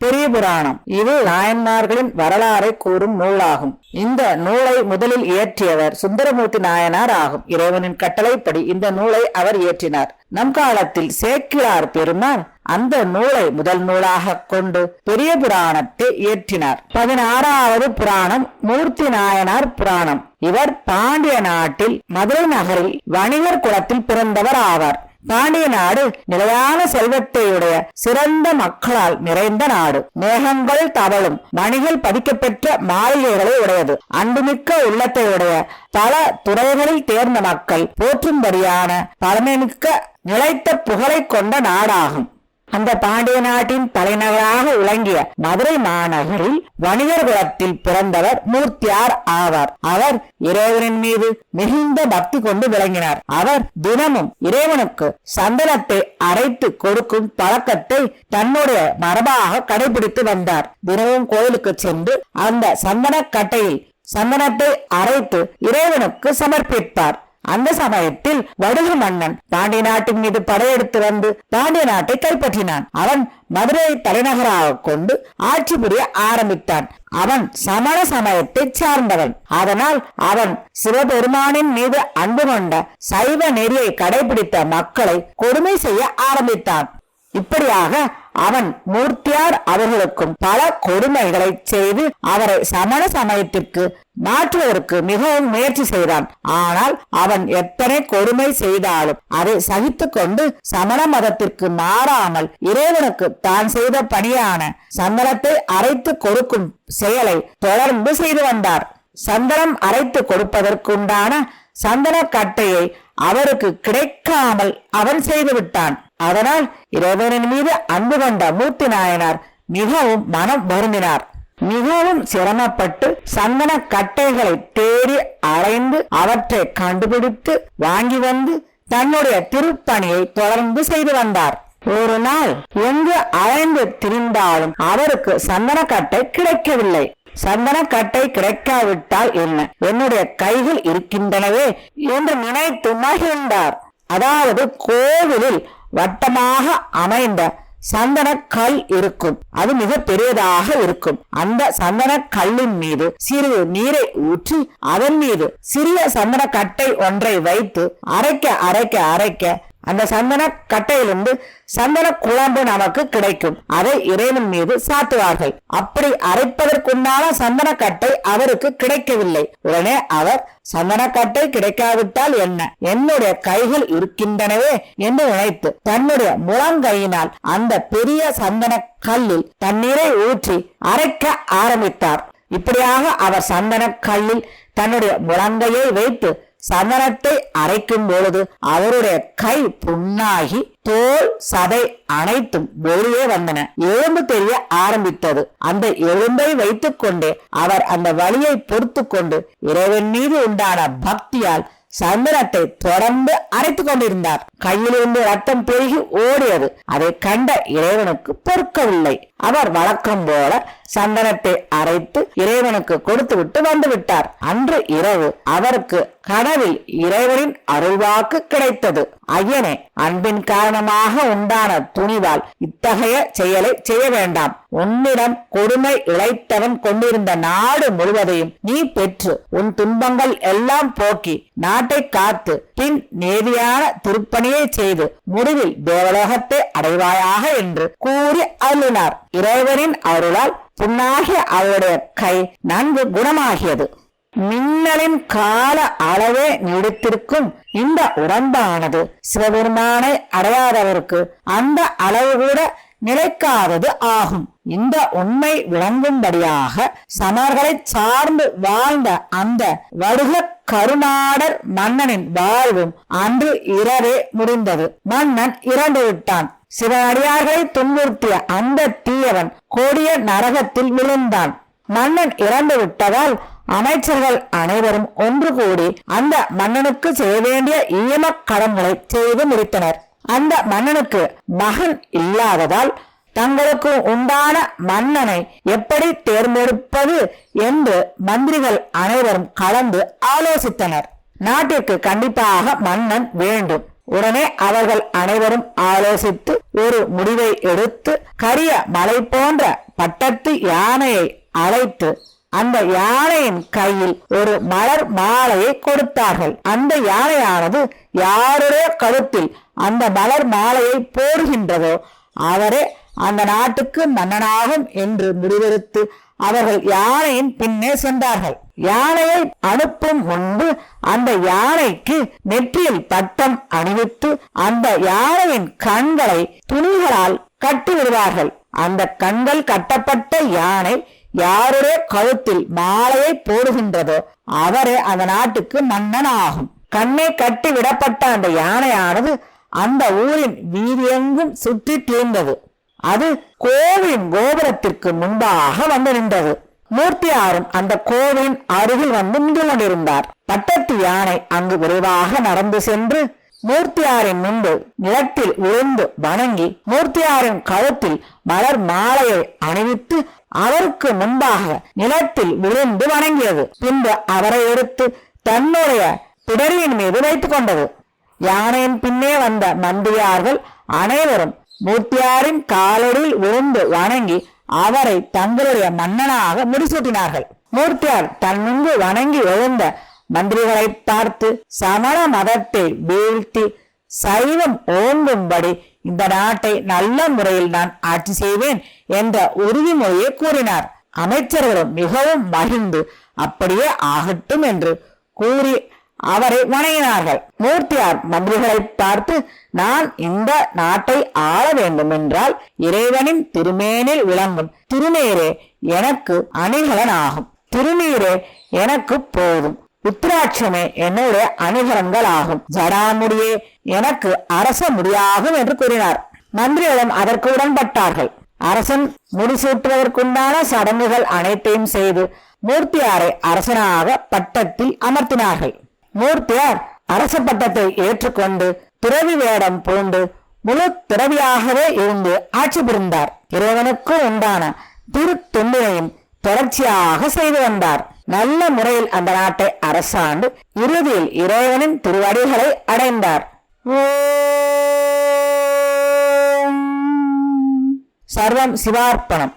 பெரிய புராணம் இது நாயன்மார்களின் வரலாறை கூறும் நூலாகும். இந்த நூலை முதலில் இயற்றியவர் சுந்தரமூர்த்தி நாயனார் ஆகும். இறைவனின் கட்டளைப்படி இந்த நூலை அவர் இயற்றினார். நம் காலத்தில் சேக்கிழார் பெருமான் அந்த நூலை முதல் நூலாக கொண்டு பெரிய புராணத்தை இயற்றினார். 16வது புராணம் மூர்த்தி நாயனார் புராணம். இவர் பாண்டிய நாட்டில் மதுரை நகரில் வணிகர் குலத்தில் பிறந்தவர் ஆவார். பாண்டிய நாடு நிலையான செல்வத்தையுடைய சிறந்த மக்களால் நிறைந்த நாடு. மேகங்கள் தவழும் மணிகள் பதிக்கப்பெற்ற மாளிகைகளை உடையது. அன்புமிக்க உள்ளத்தையுடைய பல துறைகளில் தேர்ந்த மக்கள் போற்றும்படியான பழமைமிக்க நிலைத்த புகழை கொண்ட நாடாகும். அந்த பாண்டிய நாட்டின் தலைநகராக விளங்கிய மதுரை மாநகரில் வணிகர் குலத்தில் பிறந்தவர் மூர்த்தியார் ஆவார். அவர் இறைவனின் மீது மிகுந்த பக்தி கொண்டு விளங்கினார். அவர் தினமும் இறைவனுக்கு சந்தனத்தை அரைத்து கொடுக்கும் பழக்கத்தை தன்னுடைய மரபாக கடைபிடித்து வந்தார். தினமும் கோயிலுக்கு சென்று அந்த சந்தன கட்டையில் சந்தனத்தை அரைத்து இறைவனுக்கு சமர்ப்பிப்பார். அந்த சமயத்தில் வடுக மன்னன் பாண்டிய நாட்டின் மீது படையெடுத்து வந்து பாண்டிய நாட்டை கைப்பற்றினான். அவன் மதுரையை தலைநகராக கொண்டு ஆட்சி புரிய ஆரம்பித்தான். அவன் சமண சமயத்தை சார்ந்தவன். அதனால் அவன் சிவபெருமானின் மீது அன்பு கொண்ட சைவ நெறியை கடைபிடித்த மக்களை கொடுமை செய்ய ஆரம்பித்தான். இப்படியாக அவன் மூர்த்தியார் அவர்களுக்கும் பல கொடுமைகளை செய்து அவரை சமண சமயத்திற்கு மாற்றுவதற்கு மிகவும் முயற்சி செய்தான். ஆனால் அவன் எத்தனை கொடுமை செய்தாலும் அதை சகித்து கொண்டு சமண மதத்திற்கு மாறாமல் இறைவனுக்கு தான் செய்த பணியான சந்தனத்தை அரைத்து கொடுக்கும் செயலை தொடர்ந்து செய்து வந்தார். சந்தனம் அரைத்து கொடுப்பதற்குண்டான சந்தன கட்டையை அவருக்கு கிடைக்காமல் அவன் செய்துவிட்டான். அதனால் இறைவனின் மீது அன்பு கொண்ட மூர்த்தி நாயனார் மிகவும் மனம் வருந்தினார். மிகவும் சிரமப்பட்டு சந்தன கட்டைகளை தேடி அலைந்து அவற்றை கண்டுபிடித்து வாங்கி வந்து தன்னுடைய திருப்பணியை தொடர்ந்து செய்து வந்தார். ஒரு நாள் எங்கு அலைந்து திரிந்தாலும் அவருக்கு சந்தன கட்டை கிடைக்கவில்லை. சந்தன கட்டை கிடைக்காவிட்டால் என்ன, என்னுடைய கைகள் இருக்கின்றனவே என்று நினைத்து மகிழ்ந்தார். அதாவது கோவிலில் வட்டமாக அமைந்த சந்தன கல் இருக்கும். அது மிக பெரியதாக இருக்கும். அந்த சந்தன கல்லின் மீது சிறிது நீரை ஊற்றி அதன் மீது சிறிய சந்தன கட்டை ஒன்றை வைத்து அரைக்க அரைக்க அரைக்க அந்த சந்தன கட்டையிலிருந்து சந்தன குழம்பு நமக்கு கிடைக்கும். அதை இறைவன் மீது சாத்துவார்கள். அப்படி அரைப்பதற்குண்டான சந்தன கட்டை அவருக்கு கிடைக்கவில்லை. உடனே அவர் சந்தன கட்டை கிடைக்காவிட்டால் என்ன, என்னுடைய கைகள் இருக்கின்றனவே என்று நினைத்து தன்னுடைய முழங்கையினால் அந்த பெரிய சந்தன கல்லில் தண்ணீரை ஊற்றி அரைக்க ஆரம்பித்தார். இப்படியாக அவர் சந்தன கல்லில் தன்னுடைய முழங்கையை வைத்து சந்தனத்தை அரைக்கும் பொழுது அவருடைய கை புண்ணாகி தோல் சதை அனைத்தும் வெளியே வந்தன. எலும்பு தெரிய ஆரம்பித்தது. அந்த எலும்பை வைத்துக் கொண்டே அவர் அந்த வலியை பொறுத்து கொண்டு இறைவன் மீது உண்டான பக்தியால் சந்தனத்தை தொடர்ந்து அரைத்துக் கொண்டிருந்தார். கையிலிருந்து ரத்தம் பெருகி ஓடியது. அதை கண்ட இறைவனுக்கு பொறுக்கவில்லை. அவர் வழக்கம் போல சந்தனத்தை அரைத்து இறைவனுக்கு கொடுத்து விட்டு வந்து விட்டார். அன்று இரவு அவருக்கு கனவில் இறைவனின் அருள்வாக்கு கிடைத்தது. ஐயனே, அன்பின் காரணமாக உண்டான துணிவால் இத்தகைய செயலை செய்ய வேண்டாம். உன்னிடம் கொடுமை இழைத்தவன் கொண்டிருந்த நாடு முழுவதையும் நீ பெற்று உன் துன்பங்கள் எல்லாம் போக்கி நாட்டை காத்து பின் நேதியான திருப்பணியை செய்து முடிவில் தேவலோகத்தை அடைவாயாக என்று கூறி அருளினார். இறைவனின் அருளால் புண்ணாகிய அவருடைய கை நன்கு குணமாகியது. மின்னலின் கால அளவே நீடித்திருக்கும் இந்த உடம்பானது சிவபெருமானை அடையாதவருக்கு அந்த அளவு கூட நிலைக்காதது ஆகும். இந்த உண்மை விளங்கும்படியாக சமர்களை சார்ந்து வாழ்ந்த அந்த வடுக கருநாடர் மன்னனின் வாழ்வும் அன்று இரவே முடிந்தது. மன்னன் இறந்து விட்டான். சிவ அடியார்களை துன்புறுத்திய அந்த தீயவன் கொடிய நரகத்தில் விழுந்தான். மன்னன் இறந்து விட்டதால் அமைச்சர்கள் அனைவரும் ஒன்று கூடி அந்த மன்னனுக்கு செய்ய வேண்டிய ஈம கடன்களை செய்து முடித்தனர். அந்த மன்னனுக்கு மகன் இல்லாததால் தங்களுக்கு உண்டான மன்னனை எப்படி தேர்ந்தெடுப்பது என்று மந்திரிகள் அனைவரும் கலந்து ஆலோசித்தனர். நாட்டிற்கு கண்டிப்பாக மன்னன் வேண்டும். உடனே அவர்கள் அனைவரும் ஆலோசித்து ஒரு முடிவை எடுத்து கரிய மலை போன்ற பட்டத்து யானையை அழைத்து அந்த யானையின் கையில் ஒரு மலர் மாலையை கொடுத்தார்கள். அந்த யானையானது யாருடைய கழுத்தில் அந்த மலர் மாலையை போடுகின்றதோ அவரே அந்த நாட்டுக்கு மன்னனாகும் என்று முடிவெடுத்து அவர்கள் யானையின் பின்னே சென்றார்கள். யானையை அனுப்பும் முன்பு அந்த யானைக்கு நெற்றியில் பட்டம் அணிவித்து அந்த யானையின் கண்களை துணிகளால் கட்டி விடுவார்கள். அந்த கண்கள் கட்டப்பட்ட யானை யாருடைய கழுத்தில் மாலையை போடுகின்றதோ அவரே அந்த நாட்டுக்கு மன்னன் ஆகும். கண்ணை கட்டி விடப்பட்ட அந்த யானையானது அந்த ஊரின் வீதியெங்கும் சுற்றி தீர்ந்தது. அது கோவிலின் கோபுரத்திற்கு முன்பாக வந்து நின்றது. மூர்த்தியாரும் அந்த கோவிலின் அருகில் வந்து நின்று கொண்டிருந்தார். பட்டத்து யானை அங்கு விரைவாக நடந்து சென்று மூர்த்தியாரின் முன்பு நிலத்தில் விழுந்து வணங்கி மூர்த்தியாரின் கழுத்தில் மலர் மாலையை அணிவித்து அவருக்கு முன்பாக நிலத்தில் விழுந்து வணங்கியது. பின்பு அவரை எடுத்து தன்னுடைய பிடரியின் மீது வைத்துக் கொண்டது. யானையின் பின்னே வந்த மந்திரியார்கள் அனைவரும் மூர்த்தியாரின் காலடியில் விழுந்து வணங்கி அவரை தங்களுடைய மன்னனாக முடிசூட்டினார்கள். மூர்த்தியார் தன் முன்பு வணங்கி எழுந்த மந்திரிகளை பார்த்து சமண மதத்தை வீழ்த்தி சைவம் ஓங்கும்படி இந்த நாட்டை நல்ல முறையில் நான் ஆட்சி செய்வேன் என்ற உறுதிமொழியை கூறினார். அமைச்சர்களும் மிகவும் மகிழ்ந்து அப்படியே ஆகட்டும் என்று கூறி அவரை வணங்கினார்கள். மூர்த்தியார் மந்திரிகளை பார்த்து, நான் இந்த நாட்டை ஆள வேண்டும் என்றால் இறைவனின் திருமேனில் விளங்கும் திருநீரே எனக்கு அணிகலன் ஆகும். திருநீரே எனக்கு போதும். உத்திராட்சமே என்னுடைய அணிகலன்கள் ஆகும். ஜடாமுடியே எனக்கு அரச முடியாகும் என்று கூறினார். மந்திரிகளும் அதற்கு உடன்பட்டார்கள். அரசன் முடிசூட்டுவதற்குண்டான சடங்குகள் அனைத்தையும் செய்து மூர்த்தியாரை அரசனாக பட்டத்தில் அமர்த்தினார்கள். மூர்த்தியார் அரச பட்டத்தை ஏற்றுக்கொண்டு துறவி வேடம் பூண்டு முழு துறவியாகவே இருந்து ஆட்சி புரிந்தார். இறைவனுக்கு உண்டான திருத்தொண்டினையும் தொடர்ச்சியாக செய்து வந்தார். நல்ல முறையில் அந்த நாட்டை அரசாண்டு இறுதியில் இறைவனின் திருவடிகளை அடைந்தார். சர்வம் சிவார்ப்பணம்.